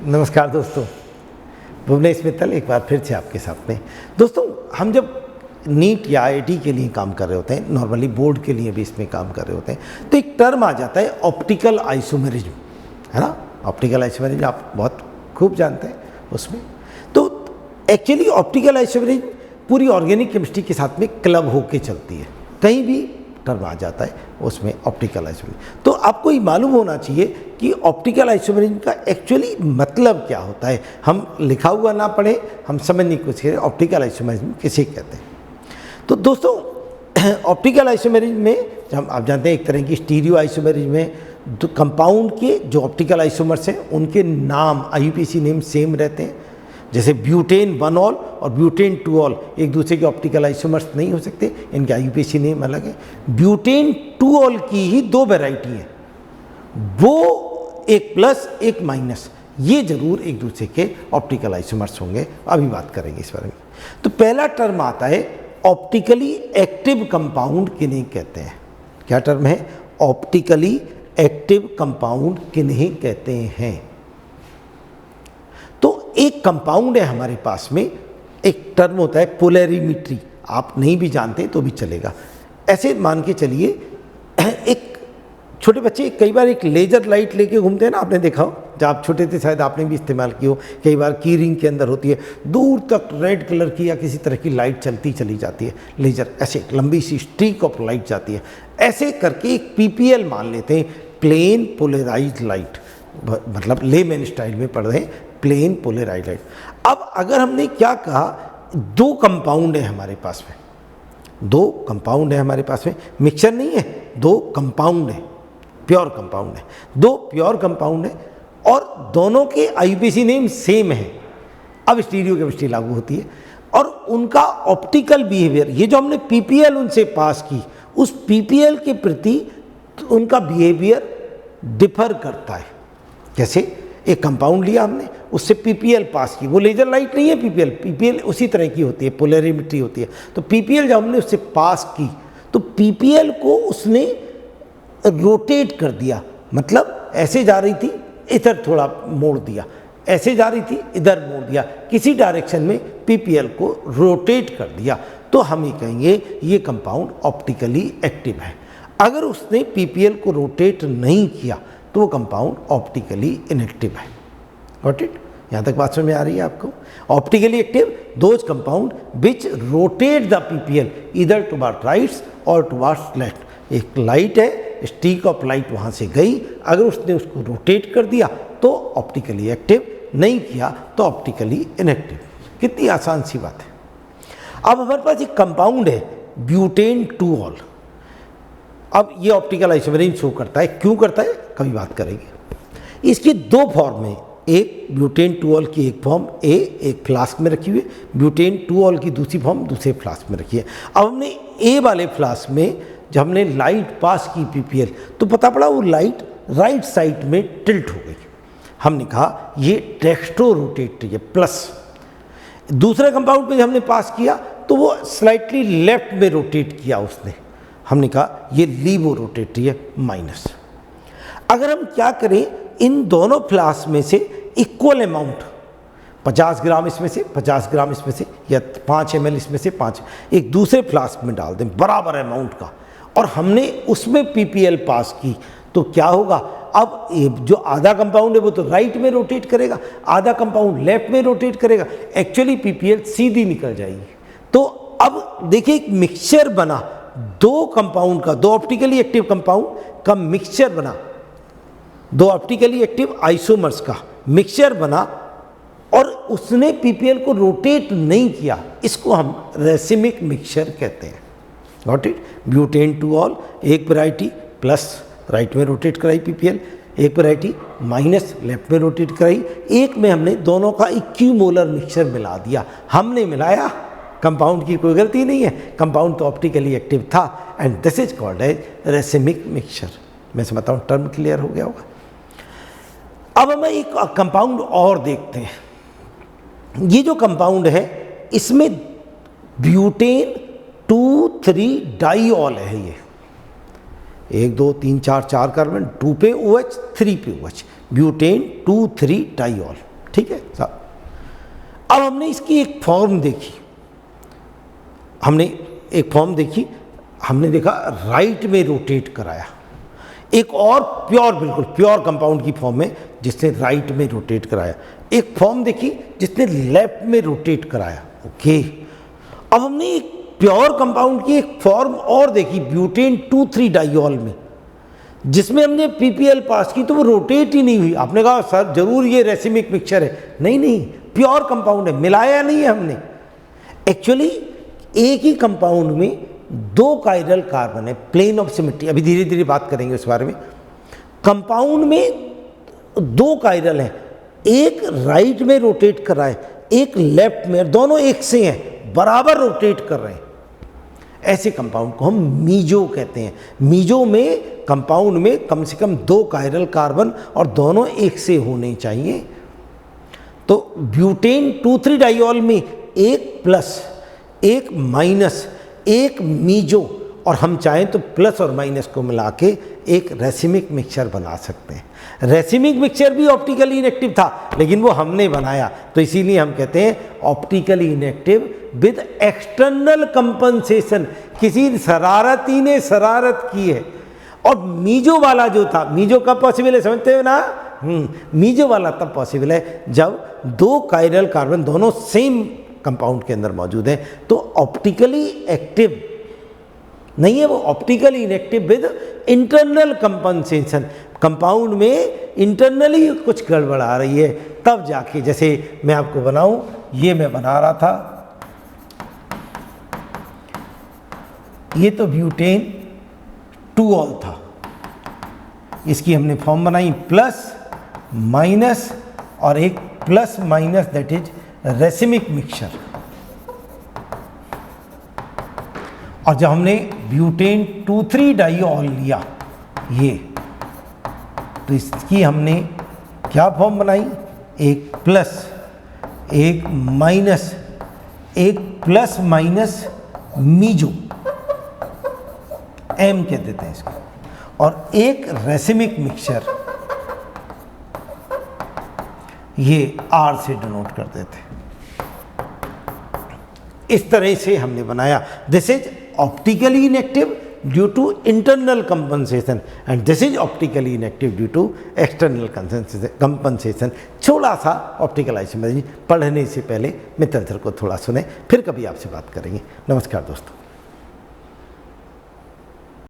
नमस्कार दोस्तों, भुवनेश मित्तल एक बार फिर से आपके साथ में। दोस्तों, हम जब नीट या आईआईटी के लिए काम कर रहे होते हैं, नॉर्मली बोर्ड के लिए भी इसमें काम कर रहे होते हैं, तो एक टर्म आ जाता है ऑप्टिकल आइसोमेरिज्म, है ना। ऑप्टिकल आइसोमेरिज्म आप बहुत खूब जानते हैं उसमें। तो एक्चुअली ऑप्टिकल आइसोमेरिज्म पूरी ऑर्गेनिक केमिस्ट्री के साथ में क्लब होके चलती है, कहीं भी टर्म आ जाता है उसमें ऑप्टिकल आइसोमेरिज्म। तो आपको ये मालूम होना चाहिए कि ऑप्टिकल आइसोमेरिज्म का एक्चुअली मतलब क्या होता है। हम लिखा हुआ ना पढ़े, हम समझने की कोशिश करें ऑप्टिकल आइसोमेरिज्म किसे कहते हैं। तो दोस्तों, ऑप्टिकल आइसोमेरिज्म में हम आप जानते हैं एक तरह की स्टीरियो आइसोमेरिज्म में कंपाउंड के जो ऑप्टिकल आइसोमर्स हैं उनके नाम आईयूपीएसी नेम सेम रहते हैं। जैसे ब्यूटेन 1 ऑल और ब्यूटेन 2 ऑल एक दूसरे के ऑप्टिकल आइसोमर्स नहीं हो सकते, इनके आईयूपीएसी नेम अलग है। ब्यूटेन 2 ऑल की ही 2 वैरायटी है, वो एक प्लस एक माइनस, ये जरूर एक दूसरे के ऑप्टिकल आइसोमर्स होंगे, अभी बात करेंगे इस बारे में। तो पहला टर्म आता है ऑप्टिकली एक्टिव कंपाउंड किन्हें कहते हैं। क्या टर्म है? ऑप्टिकली एक्टिव कंपाउंड किन्हें कहते हैं। तो एक कंपाउंड है हमारे पास में, एक टर्म होता है पोलैरिमेट्री, आप नहीं भी जानते तो भी चलेगा। ऐसे मान के चलिए, एक छोटे बच्चे कई बार एक लेजर लाइट लेके घूमते हैं ना, आपने देखा हो, जब आप छोटे थे शायद आपने भी इस्तेमाल की हो। कई बार की रिंग के अंदर होती है, दूर तक रेड कलर की या किसी तरह की लाइट चलती चली जाती है, लेजर ऐसे लंबी सी स्ट्रीक ऑफ लाइट जाती है। ऐसे करके एक पीपीएल मान लेते हैं, प्लेन पोलराइज्ड लाइट, मतलब लेमैन स्टाइल में पढ़ रहे हैं, प्लेन पोलराइज्ड लाइट। अब अगर हमने क्या कहा, 2 कंपाउंड है हमारे पास में, 2 कंपाउंड है हमारे पास में, मिक्सचर नहीं है, 2 कंपाउंड है, प्योर कंपाउंड है, 2 प्योर कंपाउंड है और दोनों के आईयूपीएसी नेम सेम है। अब स्टीरियो केमिस्ट्री लागू होती है और उनका ऑप्टिकल बिहेवियर, ये जो हमने पीपीएल उनसे पास की, उस पीपीएल के प्रति उनका बिहेवियर डिफर करता है। कैसे? एक कंपाउंड लिया हमने, उससे पीपीएल पास की, वो लेजर लाइट नहीं है, पीपीएल उसी तरह की होती है, पोलैरिमेट्री होती है। तो पीपीएल जब हमने उससे पास की तो पीपीएल को उसने रोटेट कर दिया, मतलब ऐसे जा रही थी इधर थोड़ा मोड़ दिया, ऐसे जा रही थी इधर मोड़ दिया, किसी डायरेक्शन में पीपीएल को रोटेट कर दिया, तो हम ये कहेंगे ये कंपाउंड ऑप्टिकली एक्टिव है। अगर उसने पीपीएल को रोटेट नहीं किया तो वो कंपाउंड ऑप्टिकली इनएक्टिव है। Got it? यहाँ तक बात समझ में आ रही है आपको? Optically active those compound which rotate the PPL either toward rights और टुवर्ड्स लेफ्ट। एक लाइट है, स्ट्रीक ऑफ लाइट वहाँ से गई, अगर उसने उसको रोटेट कर दिया तो ऑप्टिकली एक्टिव, नहीं किया तो ऑप्टिकली इनएक्टिव। कितनी आसान सी बात है। अब हमारे पास एक कंपाउंड है ब्यूटेन 2 ऑल। अब ये ऑप्टिकल आइसोमेरिज्म शो करता है, क्यों करता है कभी बात करेंगे। इसकी 2 फॉर्म है, एक ब्यूटेन 2 ऑल की एक फॉर्म ए एक फ्लास्क में रखी हुई है, ब्यूटेन 2 ऑल की दूसरी फॉर्म दूसरे फ्लास्क में रखी है। अब हमने ए वाले फ्लास्क में जब हमने लाइट पास की पीपीएल, तो पता पड़ा वो लाइट राइट साइड में टिल्ट हो गई। हमने कहा ये डेक्स्ट्रो रोटेटरी है, प्लस। दूसरे कंपाउंड पे हमने पास किया तो वो स्लाइटली लेफ्ट में रोटेट किया उसने, हमने कहा ये लीवो रोटेटरी है, माइनस। अगर हम क्या करें, इन दोनों फ्लास्क में से इक्वल अमाउंट 50 ग्राम इसमें से 50 ग्राम इसमें से या 5 ml इसमें से 5 एक दूसरे फ्लास्क में डाल दें बराबर अमाउंट का, और हमने उसमें पीपीएल पास की, तो क्या होगा, अब जो आधा कंपाउंड है वो तो राइट में रोटेट करेगा, आधा कंपाउंड लेफ्ट में रोटेट करेगा, एक्चुअली पीपीएल सीधी निकल जाएगी। तो अब देखिए एक मिक्सचर बना, 2 कंपाउंड का, 2 ऑप्टिकली एक्टिव कंपाउंड का मिक्सचर बना, 2 ऑप्टिकली एक्टिव आइसोमर्स का मिक्सचर बना और उसने पीपीएल को रोटेट नहीं किया, इसको हम रेसिमिक मिक्सचर कहते हैं। Got it? ब्यूटेन 2 ऑल एक वैरायटी प्लस राइट में रोटेट कराई पीपीएल, एक वैरायटी माइनस लेफ्ट में रोटेट कराई, एक में हमने दोनों का इक्विमोलर मिक्सचर मिला दिया। हमने मिलाया, कंपाउंड की कोई गलती नहीं है, कंपाउंड तो ऑप्टिकली एक्टिव था, and this is called as racemic mixture. मैं समझता हूँ टर्म क्लियर हो गया होगा। अब हम एक कंपाउंड और देखते हैं। ये जो कंपाउंड है इसमें ब्यूटेन 2,3 डाइऑल है, ये 1 2 3 4 4 कार्बन, 2 पे OH 3 पे OH, ब्यूटेन 2,3 डाइऑल। ठीक है साहब। अब हमने इसकी एक फॉर्म देखी, हमने देखा राइट में रोटेट कराया, एक और प्योर, बिल्कुल प्योर कंपाउंड की फॉर्म में जिसने राइट में रोटेट कराया, एक फॉर्म देखी जिसने लेफ्ट में रोटेट कराया। ओके, अब हमने एक प्योर कंपाउंड की एक फॉर्म और देखी ब्यूटेन 2,3 डाइऑल में, जिसमें हमने पीपीएल पास की तो वो रोटेट ही नहीं हुई। आपने कहा सर जरूर ये रेसिमिक मिक्सचर है, नहीं, प्योर कंपाउंड है, मिलाया नहीं है हमने। एक्चुअली एक ही कंपाउंड में 2 कायरल कार्बन है, प्लेन ऑफ सिमेट्री, अभी धीरे धीरे बात करेंगे उस बारे में। कंपाउंड में 2 कायरल हैं, एक राइट में रोटेट कर रहा है, एक लेफ्ट में, दोनों एक से हैं, बराबर रोटेट कर रहे हैं। ऐसे कंपाउंड को हम मीजो कहते हैं। मीजो में कंपाउंड में कम से कम 2 कायरल कार्बन और दोनों एक से होने चाहिए। तो ब्यूटेन 2,3 डाइऑल में एक प्लस, एक माइनस, एक मीजो, और हम चाहें तो प्लस और माइनस को मिला के एक रेसिमिक मिक्सचर बना सकते हैं। रेसिमिक मिक्सचर भी ऑप्टिकली इनएक्टिव था, लेकिन वो हमने बनाया, तो इसीलिए हम कहते हैं optically inactive with external compensation. किसी शरारती ने शरारत की है। और मीजो वाला जो था, मीजो कब पॉसिबल है समझते हो ना? मीजो वाला तब पॉसिबल है जब 2 कायरल कार्बन दोनों सेम कंपाउंड के अंदर मौजूद है। तो ऑप्टिकली एक्टिव नहीं है वो, optically inactive with internal compensation. Compound में इंटरनली कुछ गड़बड़ आ रही है, तब जाके, जैसे मैं आपको बनाऊं, ये मैं बना रहा था, ये तो ब्यूटेन 2ऑल था, इसकी हमने फॉर्म बनाई प्लस माइनस और एक plus minus, that is racemic mixture. और जब हमने ब्यूटेन 2,3 डाइऑल लिया ये, तो इसकी हमने क्या फॉर्म बनाई, एक प्लस, एक माइनस, एक प्लस माइनस मीजो, एम कह देते हैं इसको, और एक रेसिमिक मिक्सचर, ये आर से डिनोट कर देते हैं। इस तरह से हमने बनाया। This is optically inactive due to internal compensation and this is optically inactive due to external compensation. थोड़ा सा ऑप्टिकल आइसोमेरी पढ़ने से पहले मित्तल सर को थोड़ा सुने, फिर कभी आपसे बात करेंगे। नमस्कार दोस्तों।